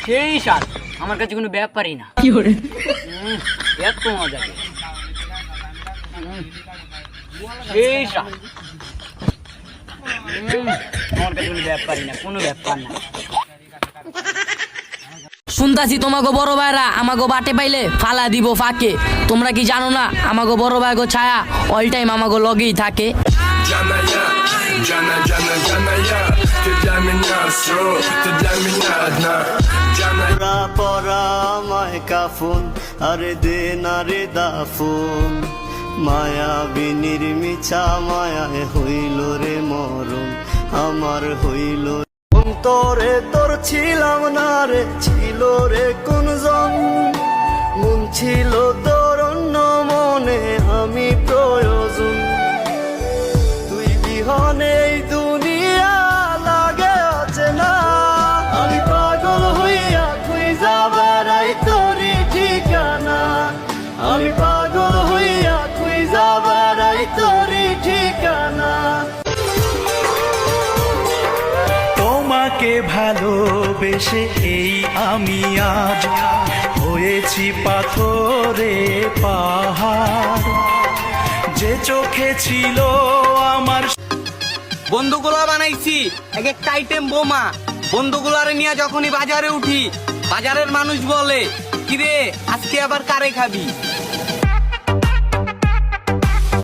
সেই স্বাদ, আমার কাছে কোনো ব্যাপারই না। এত মজা, সেই স্বাদ, আমার কাছে কোনো ব্যাপারই না, কোনো ব্যাপার না। শুনতাছি তোমাকে বড় ভাইরা আমাকে বাটে পাইলে ফালা দিব ফাঁকে। তোমরা কি জানো না আমাকে বড় ভাই গো ছায়া অল টাইম আমাকে লগেই থাকে। আরে দে না রে দাফুন, মায়া বিনির মিছা মায়ায় হইল রে মরণ, আমার হইল তোরে তোর ছিলাম না রে, ছিল রে কোনজন মন ছিল তোর অন্য মনে আমি প্রয়োজন, তুই বিহনে এই দুনিয়া লাগে আছে না, আমি পাগল হইয়া খুঁজা বেড়াই তোরই ঠিকানা, আমি পাগল হইয়া খুঁজা বেড়াই তোরই ঠিকানা। তোমাকে ভালোবেসে এই আমি আজ হয়েছি পাথরে পাহাড়, যে চোখে ছিল আমার বন্ধুগুলা বানাইছি এক একটা আইটেম বোমা। বন্ধুগুলারে নিয়ে যখনই বাজারে উঠি, বাজারের মানুষ বলে কিরে আজকে আবার কারে খাবি।